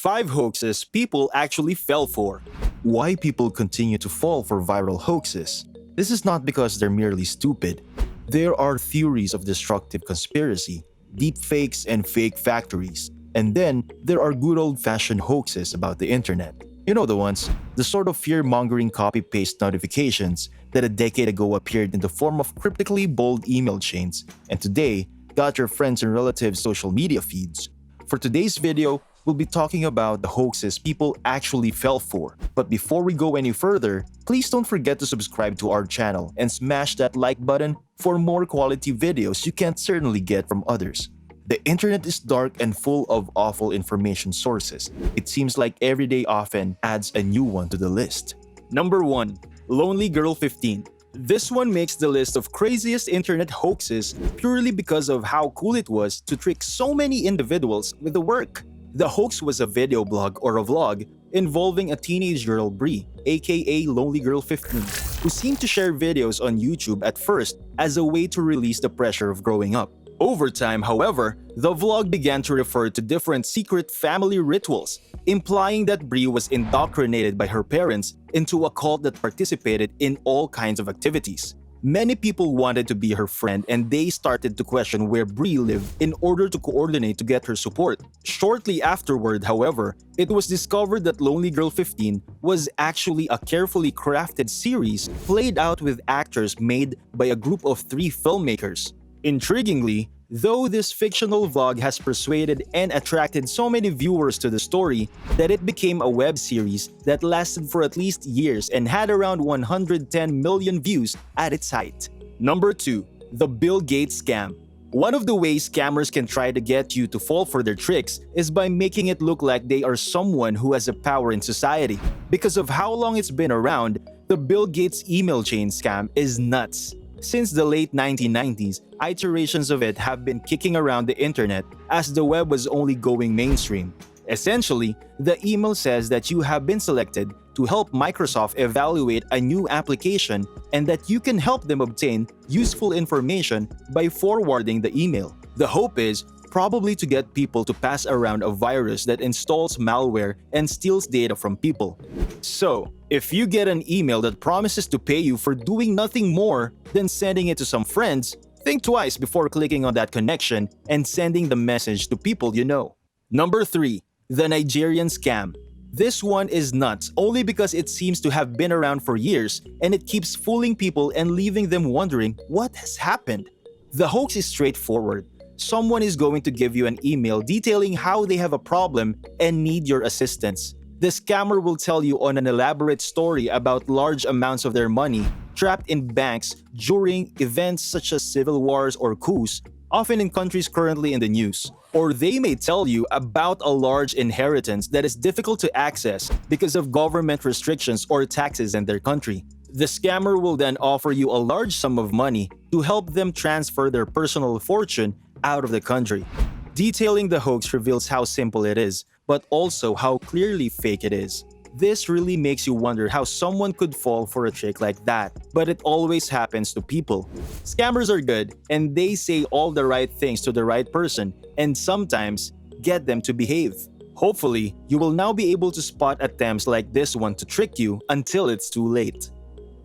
5 hoaxes people actually fell for. Why people continue to fall for viral hoaxes? This is not because they're merely stupid. There are theories of destructive conspiracy, deepfakes, and fake factories. And then there are good old-fashioned hoaxes about the internet. You know the ones, the sort of fear-mongering copy-paste notifications that a decade ago appeared in the form of cryptically bold email chains and today got your friends and relatives' social media feeds. For today's video, we'll be talking about the hoaxes people actually fell for. But before we go any further, please don't forget to subscribe to our channel and smash that like button for more quality videos you can't certainly get from others. The internet is dark and full of awful information sources. It seems like every day often adds a new one to the list. Number 1. Lonely Girl 15. This one makes the list of craziest internet hoaxes purely because of how cool it was to trick so many individuals with the work. The hoax was a video blog or a vlog involving a teenage girl, Bree, aka Lonely Girl 15, who seemed to share videos on YouTube at first as a way to release the pressure of growing up. Over time, however, the vlog began to refer to different secret family rituals, implying that Bree was indoctrinated by her parents into a cult that participated in all kinds of activities. Many people wanted to be her friend and they started to question where Bree lived in order to coordinate to get her support. Shortly afterward, however, it was discovered that Lonely Girl 15 was actually a carefully crafted series played out with actors made by a group of 3 filmmakers. Intriguingly, though this fictional vlog has persuaded and attracted so many viewers to the story that it became a web series that lasted for at least years and had around 110 million views at its height. Number 2. The Bill Gates Scam. One of the ways scammers can try to get you to fall for their tricks is by making it look like they are someone who has a power in society. Because of how long it's been around, the Bill Gates email chain scam is nuts. Since the late 1990s, iterations of it have been kicking around the internet as the web was only going mainstream. Essentially, the email says that you have been selected to help Microsoft evaluate a new application and that you can help them obtain useful information by forwarding the email. The hope is probably to get people to pass around a virus that installs malware and steals data from people. So, if you get an email that promises to pay you for doing nothing more than sending it to some friends, think twice before clicking on that connection and sending the message to people you know. Number 3. The Nigerian Scam. This one is nuts only because it seems to have been around for years and it keeps fooling people and leaving them wondering what has happened. The hoax is straightforward. Someone is going to give you an email detailing how they have a problem and need your assistance. The scammer will tell you on an elaborate story about large amounts of their money trapped in banks during events such as civil wars or coups, often in countries currently in the news. Or they may tell you about a large inheritance that is difficult to access because of government restrictions or taxes in their country. The scammer will then offer you a large sum of money to help them transfer their personal fortune out of the country. Detailing the hoax reveals how simple it is, but also how clearly fake it is. This really makes you wonder how someone could fall for a trick like that, but it always happens to people. Scammers are good, and they say all the right things to the right person, and sometimes get them to behave. Hopefully, you will now be able to spot attempts like this one to trick you until it's too late.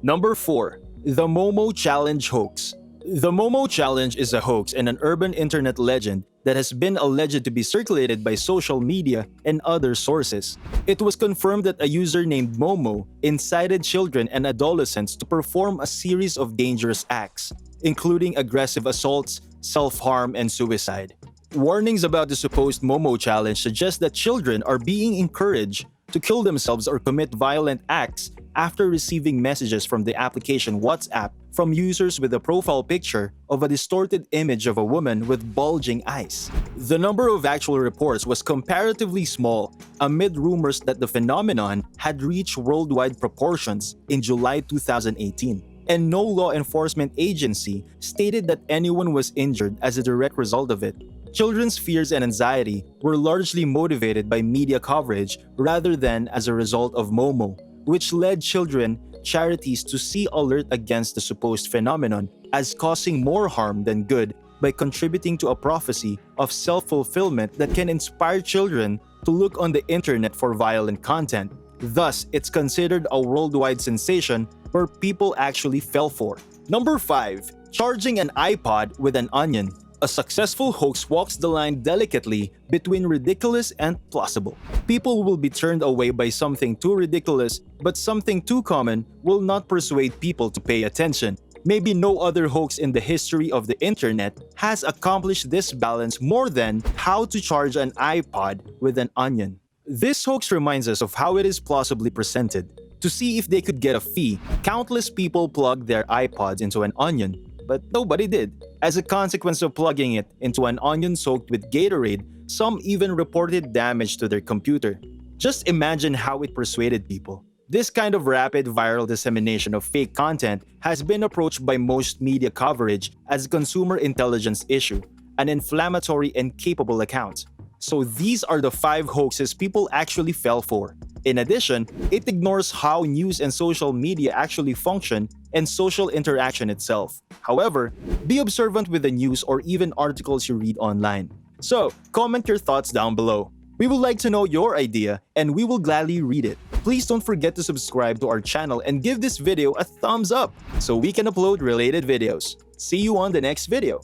Number 4. The Momo Challenge Hoax. The Momo Challenge is a hoax and an urban internet legend that has been alleged to be circulated by social media and other sources. It was confirmed that a user named Momo incited children and adolescents to perform a series of dangerous acts, including aggressive assaults, self-harm, and suicide. Warnings about the supposed Momo Challenge suggest that children are being encouraged to kill themselves or commit violent acts after receiving messages from the application WhatsApp from users with a profile picture of a distorted image of a woman with bulging eyes. The number of actual reports was comparatively small amid rumors that the phenomenon had reached worldwide proportions in July 2018, and no law enforcement agency stated that anyone was injured as a direct result of it. Children's fears and anxiety were largely motivated by media coverage rather than as a result of Momo, which led charities to see alert against the supposed phenomenon as causing more harm than good by contributing to a prophecy of self-fulfillment that can inspire children to look on the internet for violent content. Thus, it's considered a worldwide sensation where people actually fell for. Number 5. Charging an iPod with an onion. A successful hoax walks the line delicately between ridiculous and plausible. People will be turned away by something too ridiculous, but something too common will not persuade people to pay attention. Maybe no other hoax in the history of the internet has accomplished this balance more than how to charge an iPod with an onion. This hoax reminds us of how it is plausibly presented. To see if they could get a fee, countless people plugged their iPods into an onion, but nobody did. As a consequence of plugging it into an onion soaked with Gatorade, some even reported damage to their computer. Just imagine how it persuaded people. This kind of rapid viral dissemination of fake content has been approached by most media coverage as a consumer intelligence issue, an inflammatory and capable account. So these are the 5 hoaxes people actually fell for. In addition, it ignores how news and social media actually function and social interaction itself. However, be observant with the news or even articles you read online. So, comment your thoughts down below. We would like to know your idea and we will gladly read it. Please don't forget to subscribe to our channel and give this video a thumbs up so we can upload related videos. See you on the next video.